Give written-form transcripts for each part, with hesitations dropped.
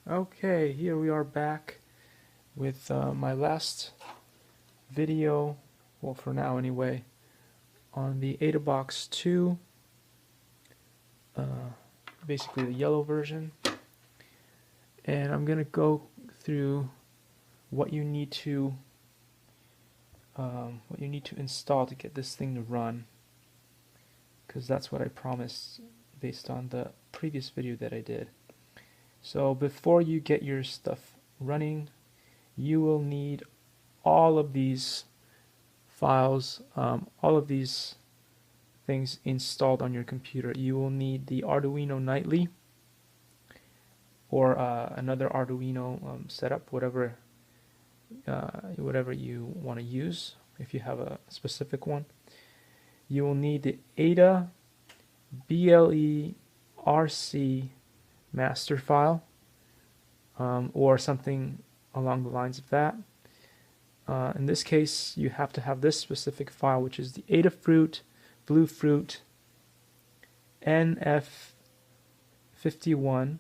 Okay, here we are back with my last video, well for now anyway, on the Adabox 2, basically the yellow version. And I'm going to go through what you need to install to get this thing to run, because that's what I promised based on the previous video that I did. So before you get your stuff running, you will need all of these files, all of these things installed on your computer. You will need the Arduino Nightly or another Arduino setup, whatever you want to use. If you have a specific one, you will need the Ada BLE-RC master file, or something along the lines of that. In this case, you have to have this specific file, which is the Adafruit Bluefruit NF51.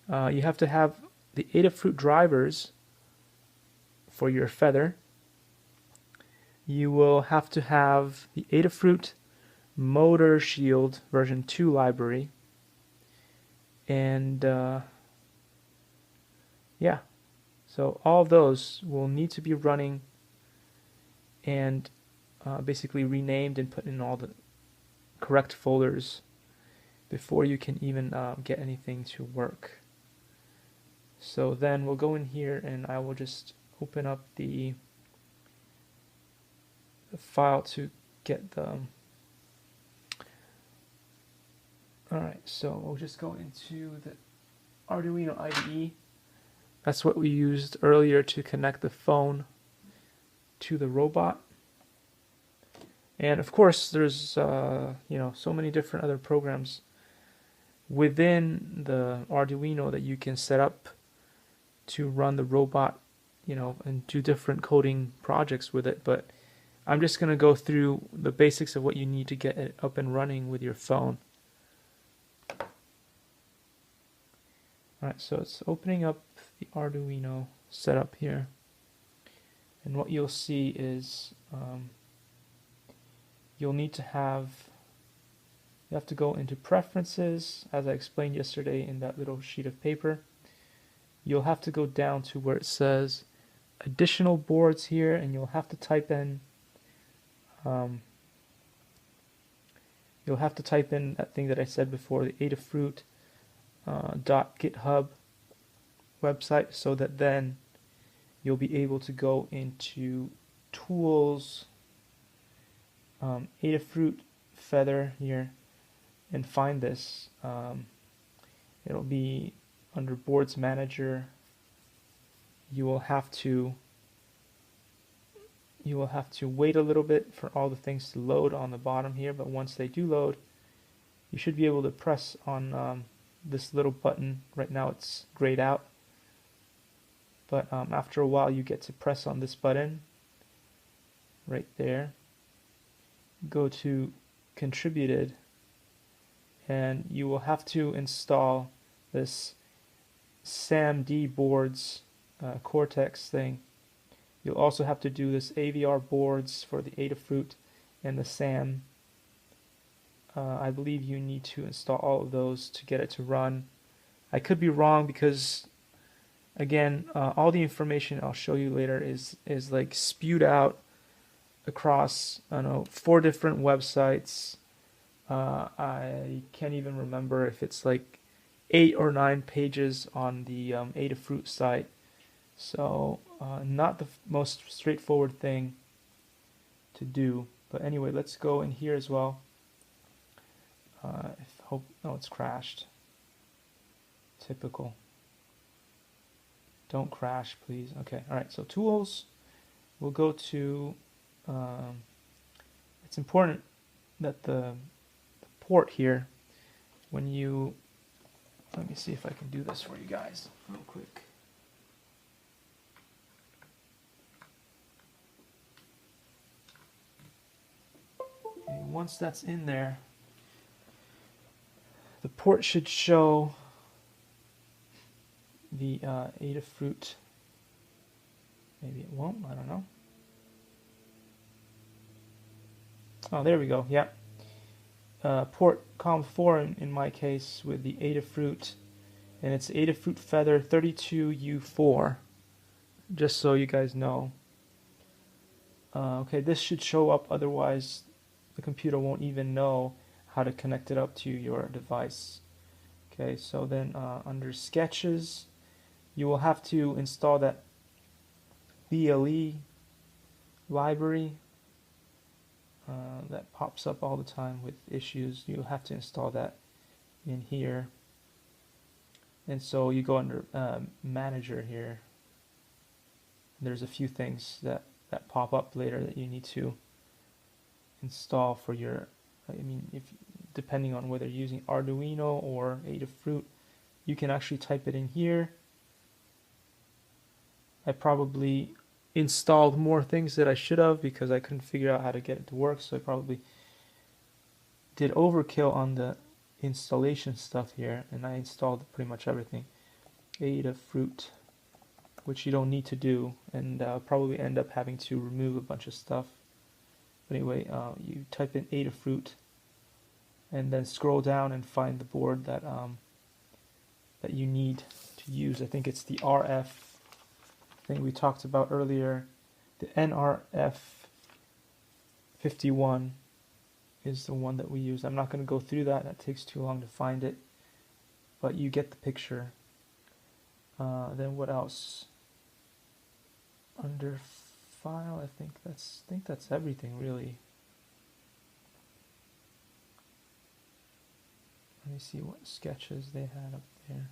You have to have the Adafruit drivers for your feather. You will have to have the Adafruit Motor Shield version 2 library. And yeah, so all of those will need to be running and basically renamed and put in all the correct folders before you can even get anything to work. So then we'll go in here and I will just open up the file to get the alright, so we'll just go into the Arduino IDE. That's what we used earlier to connect the phone to the robot. And of course there's so many different other programs within the Arduino that you can set up to run the robot, and do different coding projects with it. But I'm just going to go through the basics of what you need to get it up and running with your phone. Alright, so it's opening up the Arduino setup here. And what you'll see is you have to go into preferences, as I explained yesterday in that little sheet of paper. You'll have to go down to where it says additional boards here, and you'll have to type in that thing that I said before, the Adafruit .github website, so that then you'll be able to go into tools, Adafruit feather here, and find this. It'll be under boards manager. You will have to wait a little bit for all the things to load on the bottom here, but once they do load, you should be able to press on this little button. Right now it's grayed out, but after a while you get to press on this button right there, go to contributed, and you will have to install this SAMD boards Cortex thing. You'll also have to do this AVR boards for the Adafruit and the SAM. I believe you need to install all of those to get it to run. I could be wrong, because again, all the information I'll show you later is like spewed out across, I don't know, 4 different websites. I can't even remember if it's like 8 or 9 pages on the Adafruit site. So not the most straightforward thing to do. But anyway, let's go in here as well. It's crashed. Typical. Don't crash, please. Okay, alright, so tools. We'll go to, it's important that the port here, when you, let me see if I can do this for you guys real quick. Okay, once that's in there, the port should show the Adafruit. Maybe it won't, I don't know. Oh, there we go, yeah. Port COM4 in my case with the Adafruit, and it's Adafruit Feather 32U4, just so you guys know. Okay, this should show up, otherwise the computer won't even know how to connect it up to your device. Okay, so then under sketches, you will have to install that BLE library that pops up all the time with issues. You'll have to install that in here. And so you go under manager here. There's a few things that pop up later that you need to install for your, if depending on whether you're using Arduino or Adafruit, you can actually type it in here. I probably installed more things that I should have because I couldn't figure out how to get it to work, so I probably did overkill on the installation stuff here, and I installed pretty much everything. Adafruit, which you don't need to do, and probably end up having to remove a bunch of stuff. But anyway, you type in Adafruit and then scroll down and find the board that that you need to use. I think it's the RF thing we talked about earlier. The NRF51 is the one that we use. I'm not going to go through that. That takes too long to find it, but you get the picture. Then what else? Under file, I think that's everything really. Let me see what sketches they had up there.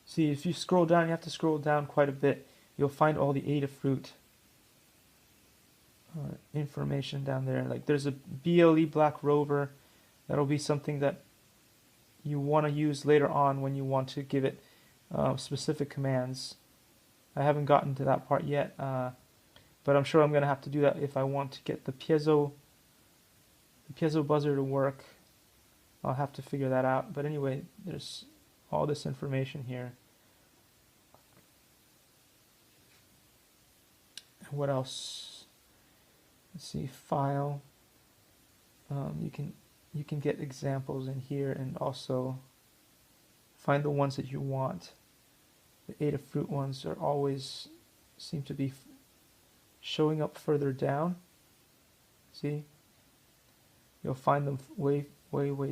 See, if you scroll down, you have to scroll down quite a bit. You'll find all the Adafruit information down there. Like there's a BLE Black Rover. That'll be something that you want to use later on when you want to give it specific commands. I haven't gotten to that part yet, but I'm sure I'm going to have to do that if I want to get the piezo buzzer to work. I'll have to figure that out. But anyway, there's all this information here. What else? Let's see, file. You can get examples in here and also find the ones that you want. The Adafruit ones are always seem to be showing up further down. See? You'll find them way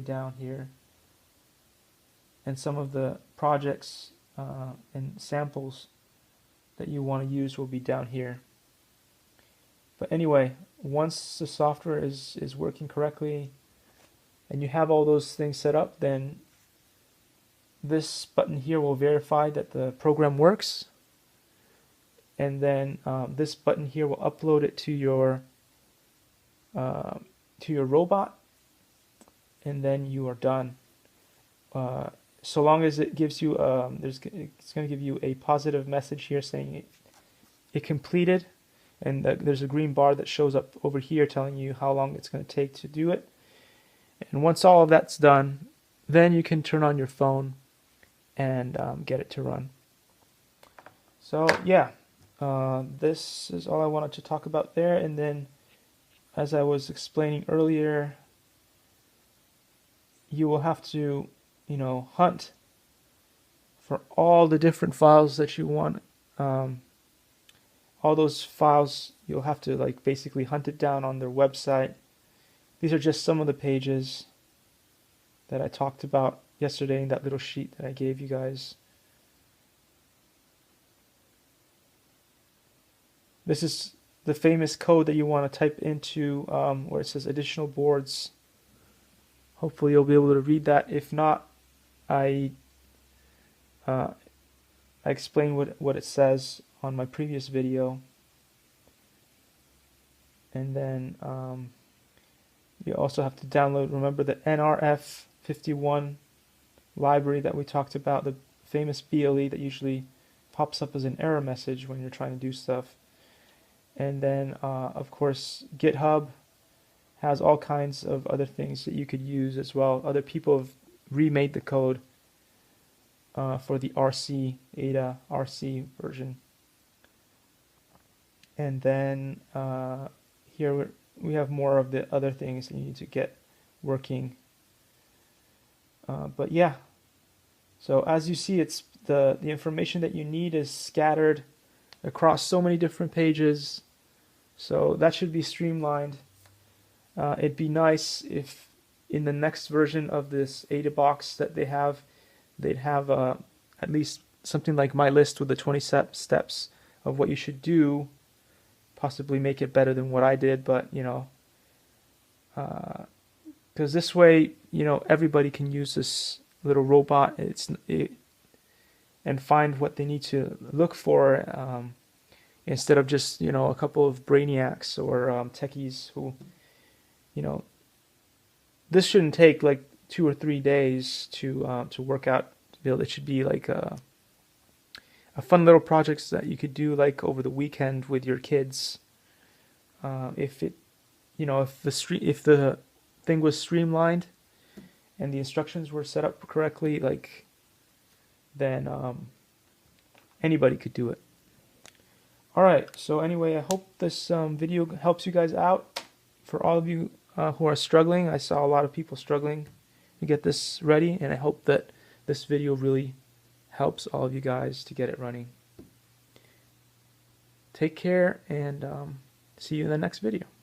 down here. And some of the projects and samples that you want to use will be down here. But anyway, once the software is working correctly and you have all those things set up, then this button here will verify that the program works. And then this button here will upload it to your robot, and then you are done. So long as it gives you, it's going to give you a positive message here saying it completed, and there's a green bar that shows up over here telling you how long it's going to take to do it. And once all of that's done, then you can turn on your phone and get it to run. So yeah, this is all I wanted to talk about there. And then, as I was explaining earlier, you will have to, hunt for all the different files that you want. All those files, you'll have to basically hunt it down on their website. These are just some of the pages that I talked about yesterday in that little sheet that I gave you guys. This is the famous code that you want to type into where it says additional boards. Hopefully you'll be able to read that. If not, I explain what it says on my previous video. And then you also have to download, remember, the NRF51 library that we talked about, the famous BLE that usually pops up as an error message when you're trying to do stuff. And then, of course, GitHub has all kinds of other things that you could use as well. Other people have remade the code for the RC, Ada RC version. And then here we have more of the other things that you need to get working. But yeah, so as you see, it's the information that you need is scattered across so many different pages. So that should be streamlined. It'd be nice if in the next version of this Adabox that they'd have at least something like my list with the 20 steps of what you should do. Possibly make it better than what I did, but you know, because this way, you know, everybody can use this little robot. And find what they need to look for, instead of just, you know, a couple of brainiacs or techies who, you know, this shouldn't take like 2 or 3 days to work out to build. It should be like a fun little projects that you could do like over the weekend with your kids. If it, you know, if the thing was streamlined and the instructions were set up correctly, like, then anybody could do it. Alright, so anyway, I hope this video helps you guys out. For all of you who are struggling, I saw a lot of people struggling to get this ready, and I hope that this video really helps all of you guys to get it running. Take care, and see you in the next video.